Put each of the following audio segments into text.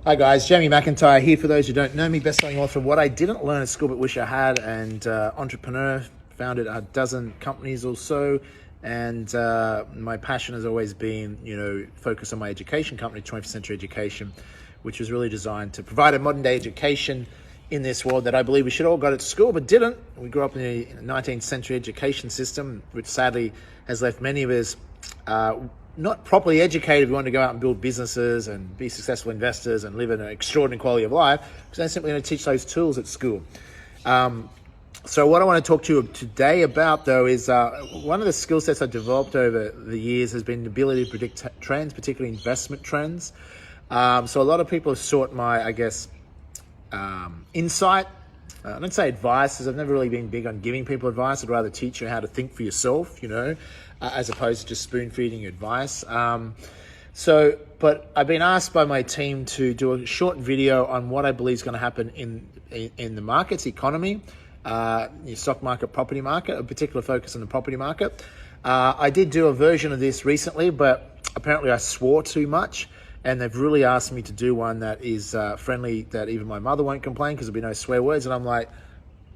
Hi guys, Jamie McIntyre here. For those who don't know me, best-selling author of What I Didn't Learn at School But Wish I Had, and entrepreneur, founded a dozen companies or so. And my passion has always been, focus on my education company, 21st Century Education, which was really designed to provide a modern-day education in this world that I believe we should all go to school but didn't. We grew up in the 19th century education system, which sadly has left many of us not properly educated. We want to go out and build businesses and be successful investors and live in an extraordinary quality of life, because they simply don't teach those tools at school. So what I want to talk to you today about, though, is one of the skill sets I've developed over the years has been the ability to predict trends, particularly investment trends. So a lot of people have sought my, insight. I don't say advice, as I've never really been big on giving people advice. I'd rather teach you how to think for yourself, as opposed to just spoon-feeding you advice. But I've been asked by my team to do a short video on what I believe is going to happen in the markets, economy, your stock market, property market, a particular focus on the property market. I did do a version of this recently, but apparently I swore too much. And they've really asked me to do one that is friendly, that even my mother won't complain, because there'll be no swear words. And I'm like,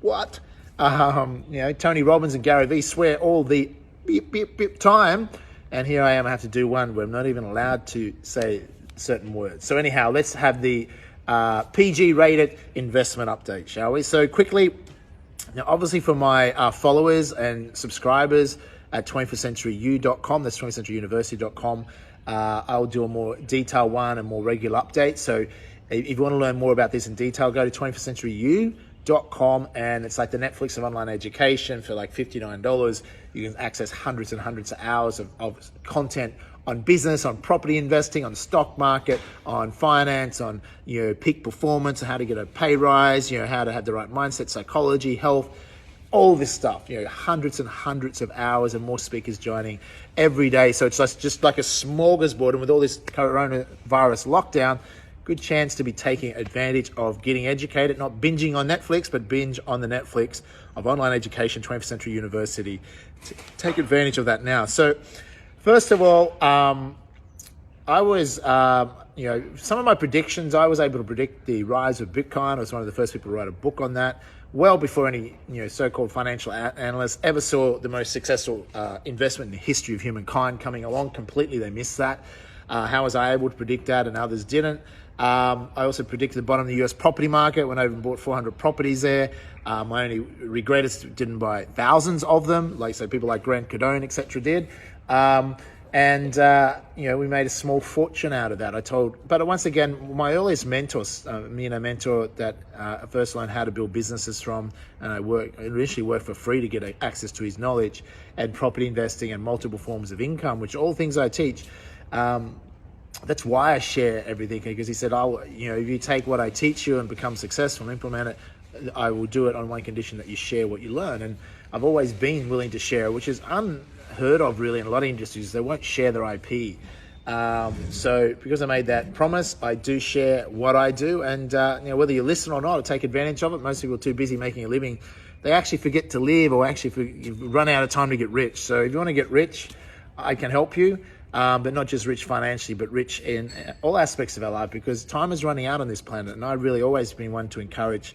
what? Tony Robbins and Gary Vee swear all the beep, beep, beep time. And here I am, I have to do one where I'm not even allowed to say certain words. So anyhow, let's have the PG rated investment update, shall we? So quickly, now obviously for my followers and subscribers at 21stcenturyu.com, that's 21stcenturyuniversity.com, I'll do a more detailed one and more regular updates. So if you want to learn more about this in detail, go to 21stcenturyU.com, and it's like the Netflix of online education. For like $59, you can access hundreds and hundreds of hours of content on business, on property investing, on stock market, on finance, on peak performance, how to get a pay rise, how to have the right mindset, psychology, health, all this stuff, hundreds and hundreds of hours, and more speakers joining every day. So it's just like a smorgasbord. And with all this coronavirus lockdown, good chance to be taking advantage of getting educated, not binging on Netflix, but binge on the Netflix of online education, 21st Century University. Take advantage of that now. So first of all, I was, some of my predictions, I was able to predict the rise of Bitcoin. I was one of the first people to write a book on that, well before any so-called financial analysts ever saw the most successful investment in the history of humankind coming along. Completely, they missed that. How was I able to predict that and others didn't? I also predicted the bottom of the US property market when I even bought 400 properties there. My only regret is didn't buy thousands of them, people like Grant Cardone, etc. did. We made a small fortune out of that. But once again, my earliest mentors, mentor that I first learned how to build businesses from, and I initially worked for free to get access to his knowledge, and property investing and multiple forms of income, which are all things I teach. That's why I share everything, because he said, if you take what I teach you and become successful and implement it, I will do it on one condition, that you share what you learn. And I've always been willing to share, which is unheard of really in a lot of industries. They won't share their IP. So because I made that promise, I do share what I do. And whether you listen or not or take advantage of it, most people are too busy making a living. They actually forget to live, or actually run out of time to get rich. So if you want to get rich, I can help you. But not just rich financially, but rich in all aspects of our life, because time is running out on this planet. And I've really always been one to encourage,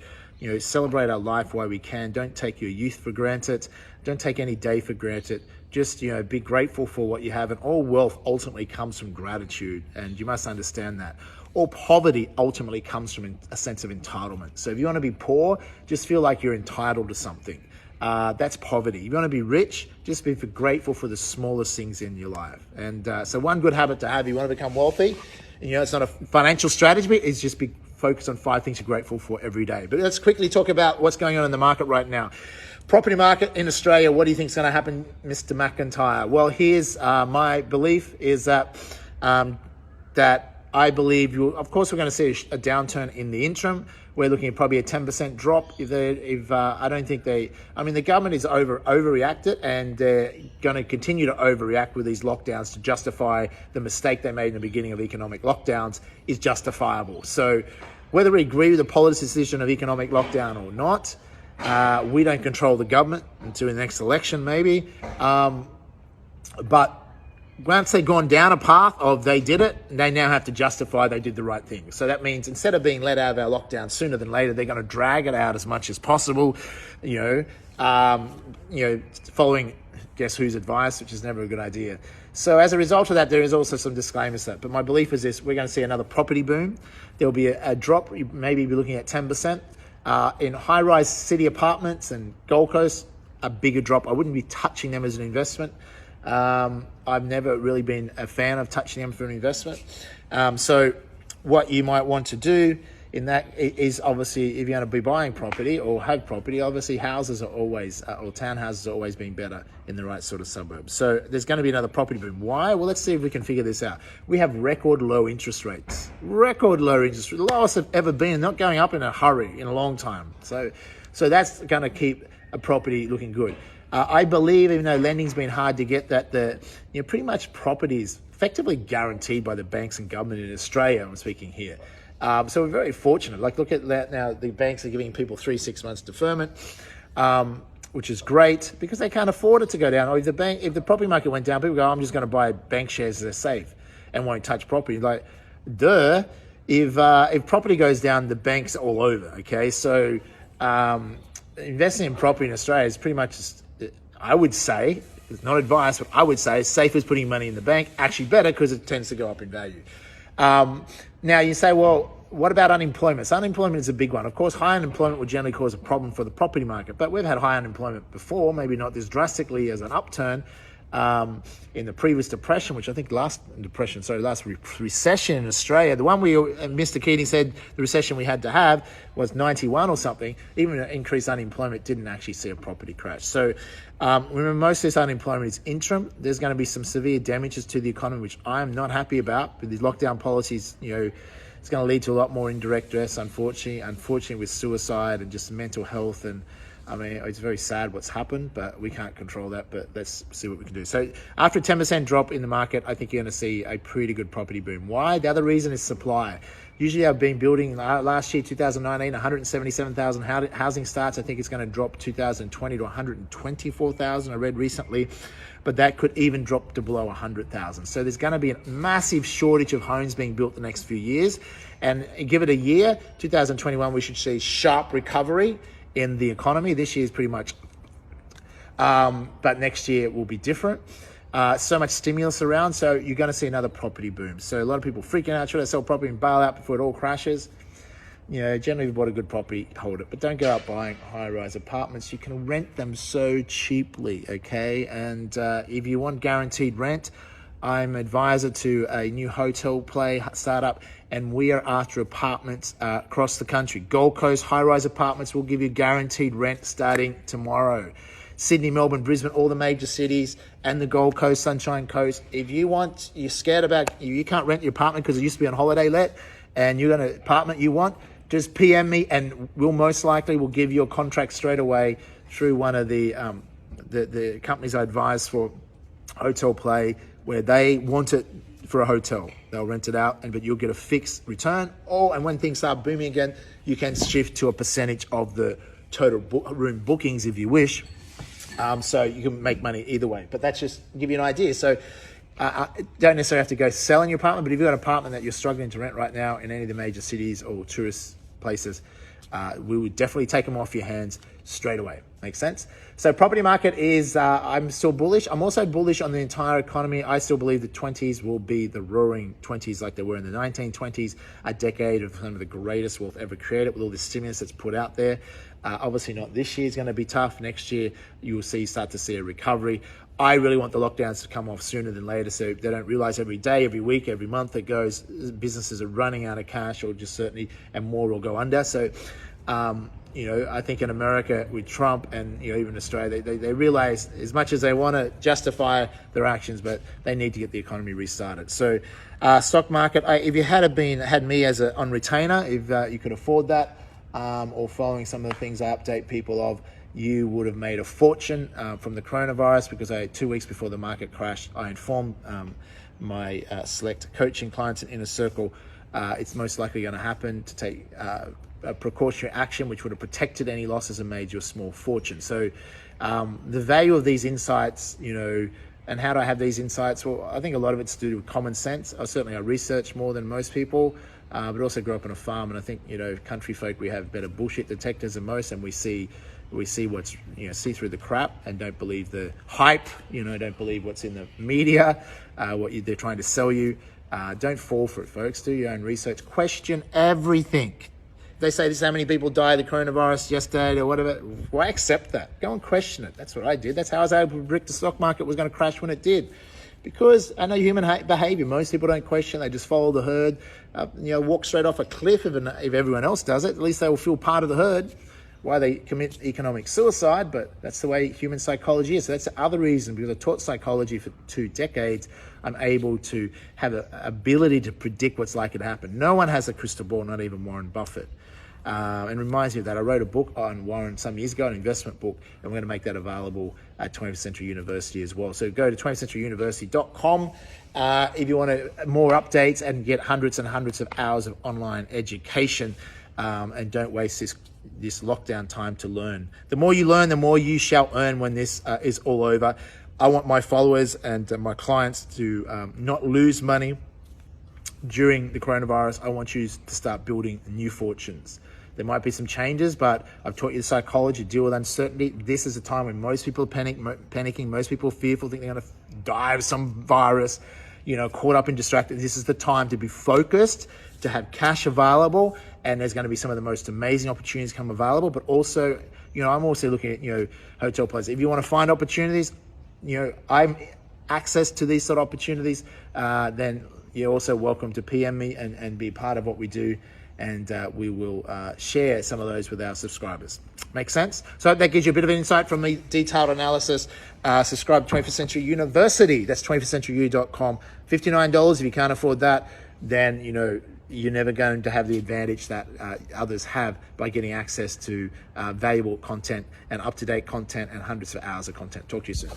celebrate our life while we can. Don't take your youth for granted. Don't take any day for granted. Just, be grateful for what you have. And all wealth ultimately comes from gratitude. And you must understand that. All poverty ultimately comes from a sense of entitlement. So if you want to be poor, just feel like you're entitled to something. That's poverty. If you want to be rich, just be grateful for the smallest things in your life. And so one good habit to have, if you want to become wealthy, it's not a financial strategy, it's just be focused on 5 things you're grateful for every day. But let's quickly talk about what's going on in the market right now. Property market in Australia, what do you think is going to happen, Mr. McIntyre? Well, here's my belief is that I believe, of course, we're going to see a downturn in the interim. We're looking at probably a 10% drop. I don't think the government is overreacted, and they're going to continue to overreact with these lockdowns to justify the mistake they made in the beginning of economic lockdowns is justifiable. So whether we agree with the policy decision of economic lockdown or not, we don't control the government until the next election maybe. But once they've gone down a path of they did it, they now have to justify they did the right thing. So that means instead of being let out of our lockdown sooner than later, they're going to drag it out as much as possible, following guess whose advice, which is never a good idea. So as a result of that, there is also some disclaimers to that. But my belief is this: we're going to see another property boom. There'll be a drop, maybe be looking at 10%. In high-rise city apartments and Gold Coast, a bigger drop. I wouldn't be touching them as an investment. I've never really been a fan of touching them for an investment. So what you might want to do in that is, obviously, if you're going to be buying property or have property, obviously houses are always, or townhouses are always being better in the right sort of suburbs. So there's going to be another property boom. Why? Well, let's see if we can figure this out. We have record low interest rates. Record low interest rates, lowest have ever been, not going up in a hurry in a long time. So that's going to keep a property looking good. I believe, even though lending's been hard to get, that pretty much property is effectively guaranteed by the banks and government in Australia. I'm speaking here. So we're very fortunate. Like, look at that now. The banks are giving people 3-6 months deferment, which is great because they can't afford it to go down. Or if the property market went down, people go, I'm just going to buy bank shares as they're safe and won't touch property. Like, duh. If property goes down, the banks are all over. Okay, so investing in property in Australia is pretty much, I would say, it's not advice, but I would say safe as putting money in the bank. Actually better because it tends to go up in value. Now you say, well, what about unemployment? So unemployment is a big one. Of course, high unemployment would generally cause a problem for the property market, but we've had high unemployment before, maybe not this drastically as an upturn. In the previous depression, which I think last recession in Australia, the one Mr. Keating said the recession we had to have was 91 or something, even increased unemployment didn't actually see a property crash. So remember, most of this unemployment is interim. There's going to be some severe damages to the economy, which I'm not happy about. With these lockdown policies, it's going to lead to a lot more indirect stress, unfortunately with suicide and just mental health. And I mean, it's very sad what's happened, but we can't control that. But let's see what we can do. So after a 10% drop in the market, I think you're going to see a pretty good property boom. Why? The other reason is supply. Usually I've been building last year, 2019, 177,000 housing starts. I think it's going to drop 2020 to 124,000, I read recently. But that could even drop to below 100,000. So there's going to be a massive shortage of homes being built the next few years. And give it a year, 2021, we should see sharp recovery in the economy. This year is pretty much, but next year will be different. So much stimulus around, so you're going to see another property boom. So a lot of people freaking out, trying to sell property and bail out before it all crashes. Generally, if you bought a good property, hold it. But don't go out buying high-rise apartments. You can rent them so cheaply, okay? And if you want guaranteed rent, I'm advisor to a new hotel play startup, and we are after apartments across the country. Gold Coast high-rise apartments will give you guaranteed rent starting tomorrow. Sydney, Melbourne, Brisbane, all the major cities, and the Gold Coast, Sunshine Coast. If you're scared about, you can't rent your apartment because it used to be on holiday let, and you got an apartment you want, just PM me, and we'll most likely will give you a contract straight away through one of the companies I advise for hotel play, where they want it for a hotel. They'll rent it out, but you'll get a fixed return. And when things start booming again, you can shift to a percentage of the total room bookings if you wish. So you can make money either way. But that's just to give you an idea. So don't necessarily have to go selling your apartment, but if you've got an apartment that you're struggling to rent right now in any of the major cities or tourist places, we would definitely take them off your hands straight away. Makes sense? So property market is, I'm still bullish. I'm also bullish on the entire economy. I still believe the 20s will be the roaring 20s like they were in the 1920s, a decade of some of the greatest wealth ever created with all the stimulus that's put out there. Obviously not this year is going to be tough. Next year, you will start to see a recovery. I really want the lockdowns to come off sooner than later, so they don't realize every day, every week, every month it goes, businesses are running out of cash, or just certainly, and more will go under. So, I think in America with Trump and even Australia, they realize as much as they want to justify their actions, but they need to get the economy restarted. So, stock market, if you had me as on retainer, if you could afford that, or following some of the things I update people of, you would have made a fortune from the coronavirus, because 2 weeks before the market crashed, I informed my select coaching clients in Inner Circle it's most likely going to happen, to take a precautionary action which would have protected any losses and made you a small fortune. So the value of these insights, And how do I have these insights? Well, I think a lot of it's to do with common sense. I research more than most people, but also grew up on a farm. And I think, country folk, we have better bullshit detectors than most, and we see what's, see through the crap and don't believe the hype, don't believe what's in the media, they're trying to sell you. Don't fall for it, folks. Do your own research. Question everything. They say this is how many people died of the coronavirus yesterday or whatever. Why accept that? Go and question it. That's what I did. That's how I was able to predict the stock market was going to crash when it did. Because I know human behavior. Most people don't question. They just follow the herd. Walk straight off a cliff if everyone else does it. At least they will feel part of the herd. Why they commit economic suicide, but that's the way human psychology is. So that's the other reason, because I taught psychology for 2 decades, I'm able to have an ability to predict what's likely to happen. No one has a crystal ball, not even Warren Buffett. And reminds me of that. I wrote a book on Warren some years ago, an investment book, and we're going to make that available at 21st Century University as well. So go to 20thcenturyuniversity.com if you want more updates and get hundreds and hundreds of hours of online education, and don't waste this lockdown time to learn. The more you learn, the more you shall earn when this is all over. I want my followers and my clients to not lose money during the coronavirus. I want you to start building new fortunes. There might be some changes, but I've taught you the psychology to deal with uncertainty. This is a time when most people are panicking, most people are fearful, think they're going to die of some virus, caught up and distracted. This is the time to be focused, to have cash available, and there's going to be some of the most amazing opportunities come available. But also, I'm also looking at, hotel places. If you want to find opportunities, I'm access to these sort of opportunities, then you're also welcome to PM me and be part of what we do. And we will share some of those with our subscribers. Make sense? So I hope that gives you a bit of insight from me, detailed analysis. Subscribe to 21st Century University. That's 21stcenturyu.com. $59. If you can't afford that, then, you're never going to have the advantage that others have by getting access to valuable content and up-to-date content and hundreds of hours of content. Talk to you soon.